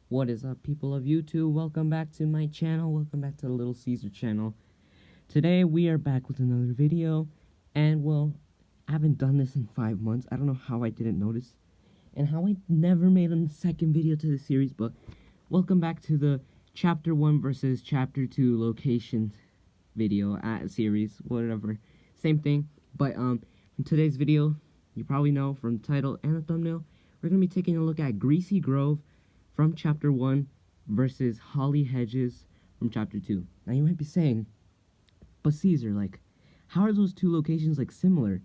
What is up, people of YouTube? Welcome back to my channel. Welcome back to the Little Caesar channel. Today we are back with another video, and well, I haven't done this in 5 months. I don't know how I didn't notice and how I never made a second video to the series, but welcome back to the chapter 1 versus chapter 2 location video series, whatever, same thing. But in today's video, you probably know from the title and the thumbnail, we're gonna be taking a look at Greasy Grove from chapter 1 versus Hedges from chapter 2. Now you might be saying, but Caesar, like, how are those two locations like similar?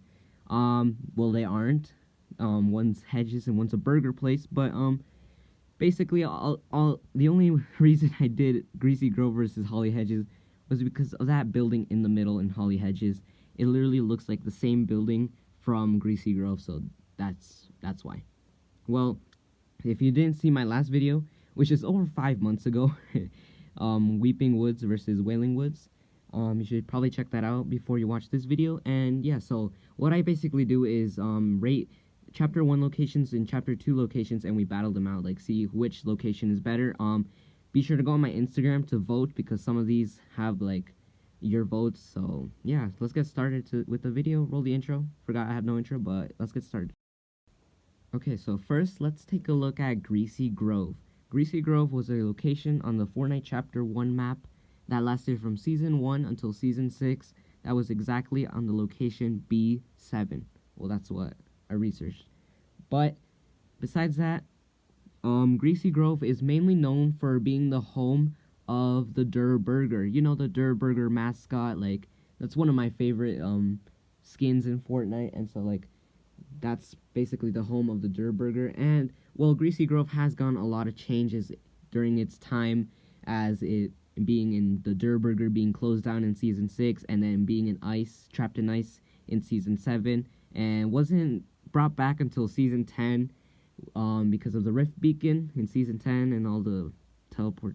Well, they aren't. One's Hedges and one's a burger place, but basically the only reason I did Greasy Grove versus Hedges was because of that building in the middle in Hedges. It literally looks like the same building from Greasy Grove, so that's why. Well, if you didn't see my last video, which is over 5 months ago, Weeping Woods versus Wailing Woods, you should probably check that out before you watch this video. And yeah, so what I basically do is rate chapter 1 locations and chapter 2 locations, and we battle them out, like see which location is better. Be sure to go on my Instagram to vote, because some of these have like your votes. So yeah, let's get started with the video. Roll the intro. Forgot I have no intro, but let's get started. Okay, so first, let's take a look at Greasy Grove. Greasy Grove was a location on the Fortnite Chapter 1 map that lasted from Season 1 until Season 6. That was exactly on the location B7. Well, that's what I researched. But besides that, Greasy Grove is mainly known for being the home of the Durr Burger. You know, the Durr Burger mascot. Like, that's one of my favorite skins in Fortnite, and so like, that's basically the home of the Durr Burger. And well, Greasy Grove has gone a lot of changes during its time, as it being in the Durr Burger being closed down in Season 6, and then being in ice, trapped in ice in Season 7, and wasn't brought back until Season 10 because of the Rift Beacon in Season 10 and all the teleport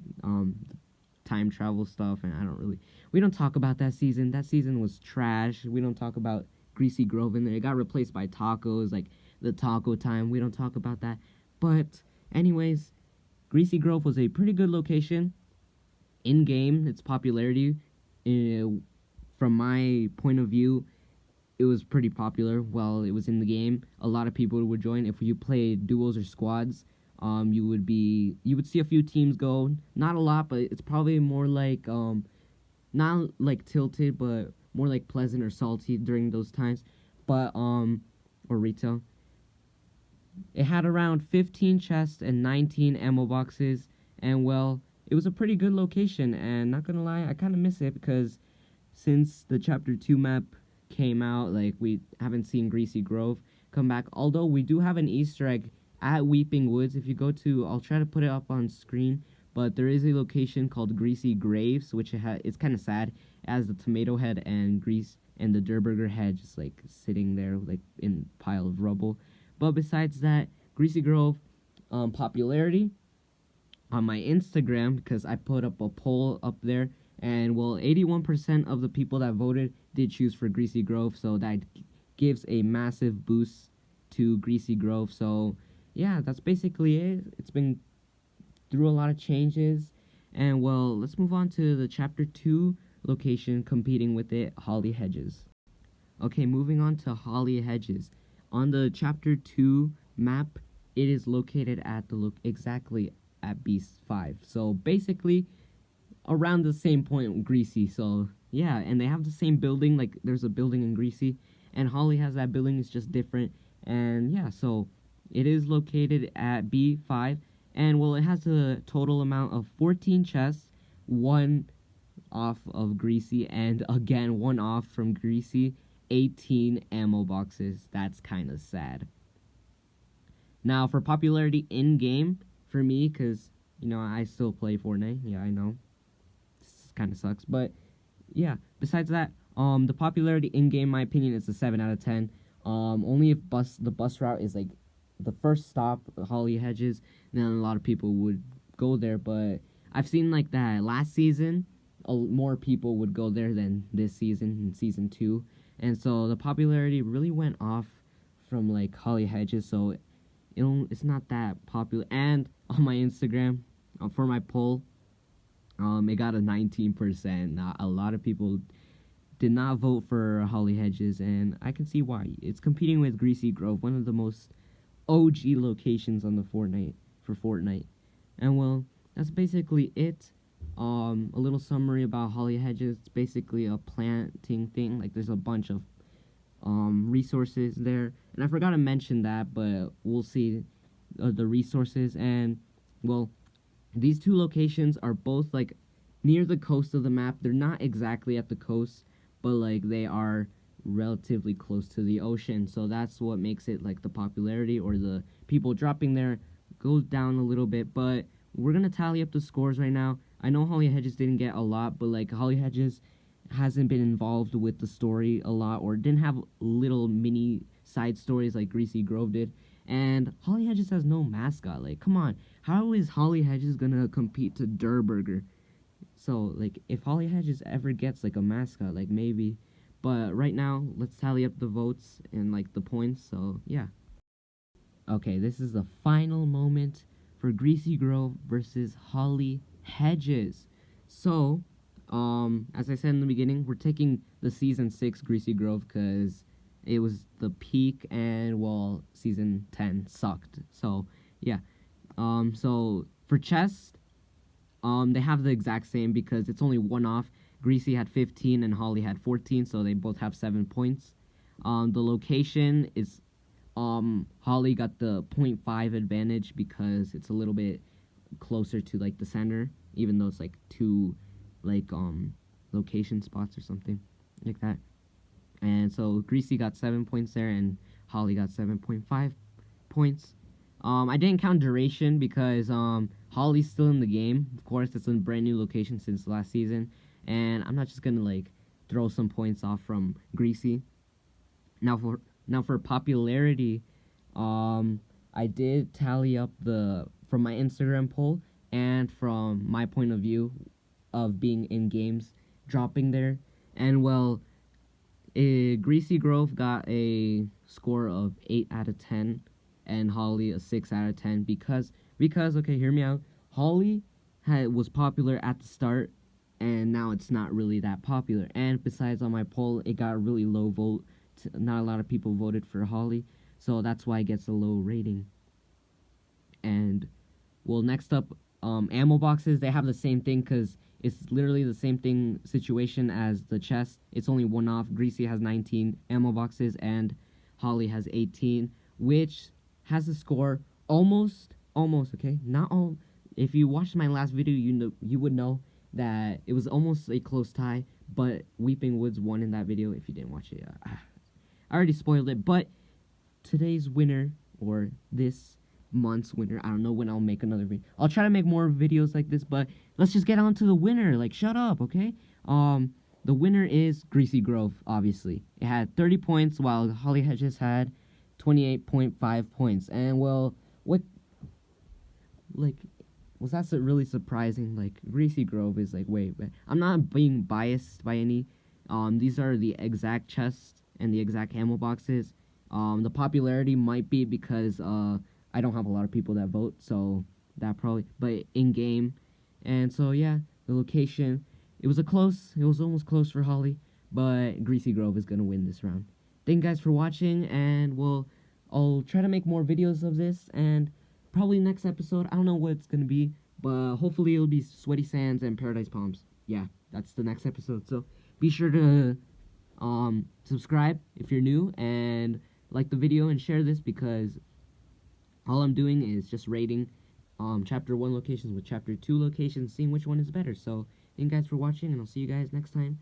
time travel stuff. And we don't talk about that season. That season was trash. We don't talk about Greasy Grove in there. It got replaced by tacos, like the taco time. We don't talk about that. But anyways, Greasy Grove was a pretty good location in game. Its popularity, from my point of view, it was pretty popular while it was in the game. A lot of people would join. If you play duos or squads, you would see a few teams go. Not a lot, but it's probably more like not like tilted, but more like pleasant or salty during those times. But or retail. It had around 15 chests and 19 ammo boxes, and well, it was a pretty good location. And not gonna lie, I kind of miss it, because since the chapter 2 map came out, like, we haven't seen Greasy Grove come back. Although we do have an Easter egg at Weeping Woods. If you go to, I'll try to put it up on screen, but there is a location called Greasy Graves, which it's kind of sad, as the tomato head and grease and the Durr Burger head just like sitting there like in a pile of rubble. But besides that, Greasy Grove popularity on my Instagram, because I put up a poll up there, and well, 81% of the people that voted did choose for Greasy Grove, so that gives a massive boost to Greasy Grove. So yeah, that's basically it. It's been through a lot of changes, and well, let's move on to the chapter 2 location competing with it, Hedges. Okay, moving on to Hedges. On the chapter 2 map, it is located at the exactly at B5. So basically around the same point with Greasy. So yeah, and they have the same building. Like, there's a building in Greasy, and Holly has that building. It's just different. And yeah, so it is located at B5, and well, it has a total amount of 14 chests, 1 off of Greasy, and again 1 off from Greasy, 18 ammo boxes. That's kind of sad. Now, for popularity in game, for me, because you know, I still play Fortnite. Yeah, I know this kind of sucks, but yeah, besides that, the popularity in game, my opinion, is a 7 out of 10. Only if the bus route is like the first stop, Hedges, then a lot of people would go there. But I've seen like that last season, more people would go there than this season, in Season 2. And so the popularity really went off from like Hedges, so it's not that popular. And on my Instagram, for my poll. It got a 19%. Not a lot of people did not vote for Holly Hedges, and I can see why. It's competing with Greasy Grove, one of the most OG locations on the Fortnite. And well, that's basically it. A little summary about Holly Hedges. It's basically a planting thing. Like there's a bunch of resources there, and I forgot to mention that, but we'll see the resources. And well, these two locations are both like near the coast of the map. They're not exactly at the coast, but like they are relatively close to the ocean. So that's what makes it like the popularity or the people dropping there goes down a little bit. But we're gonna tally up the scores right now. I know Holly Hedges didn't get a lot, but like Holly Hedges hasn't been involved with the story a lot, or didn't have little mini side stories like Greasy Grove did. And Holly Hedges has no mascot. Like, come on, how is Holly Hedges gonna compete to Durr Burger? So, like, if Holly Hedges ever gets like a mascot, like maybe. But right now, let's tally up the votes and like the points. So yeah. Okay, this is the final moment for Greasy Grove versus Holly Hedges. So, as I said in the beginning, we're taking the season 6 Greasy Grove because it was the peak, and well, season 10 sucked. So yeah. So for chest, they have the exact same because it's only one off. Greasy had 15 and Holly had 14, so they both have 7 points. The location is Holly got the 0.5 advantage because it's a little bit closer to like the center, even though it's like two like location spots or something like that. And so Greasy got 7 points there, and Holly got 7.5 points. I didn't count duration because Holly's still in the game. Of course, it's a brand new location since last season, and I'm not just gonna like throw some points off from Greasy. Now for popularity, I did tally up the from my Instagram poll and from my point of view of being in games dropping there, and well, Greasy Grove got a score of 8 out of 10, and Holly a 6 out of 10 because okay, hear me out. Holly was popular at the start, and now it's not really that popular. And besides, on my poll, it got a really low vote. Not a lot of people voted for Holly, so that's why it gets a low rating. And well, next up, ammo boxes. They have the same thing because it's literally the same thing situation as the chest. It's only one off. Greasy has 19 ammo boxes and Holly has 18, which has a score almost okay. Not all. If you watched my last video, you would know that it was almost a close tie, but Weeping Woods won in that video. If you didn't watch it, I already spoiled it. But today's winner, or this month's winner, I don't know when I'll make another video. I'll try to make more videos like this, but let's just get on to the winner. Like, shut up, okay? The winner is Greasy Grove, obviously. It had 30 points, while Holly Hedges had 28.5 points. And, well, what, like, was that really surprising? Like, Greasy Grove is, like, way better. I'm not being biased by any. These are the exact chests and the exact ammo boxes. The popularity might be because, I don't have a lot of people that vote, so that probably, but in-game. And so, yeah, the location, it was almost close for Holly, but Greasy Grove is going to win this round. Thank you guys for watching, and I'll try to make more videos of this, and probably next episode, I don't know what it's going to be, but hopefully it'll be Sweaty Sands and Paradise Palms. Yeah, that's the next episode, so be sure to subscribe if you're new, and like the video and share this, because all I'm doing is just rating chapter 1 locations with chapter 2 locations, seeing which one is better. So thank you guys for watching, and I'll see you guys next time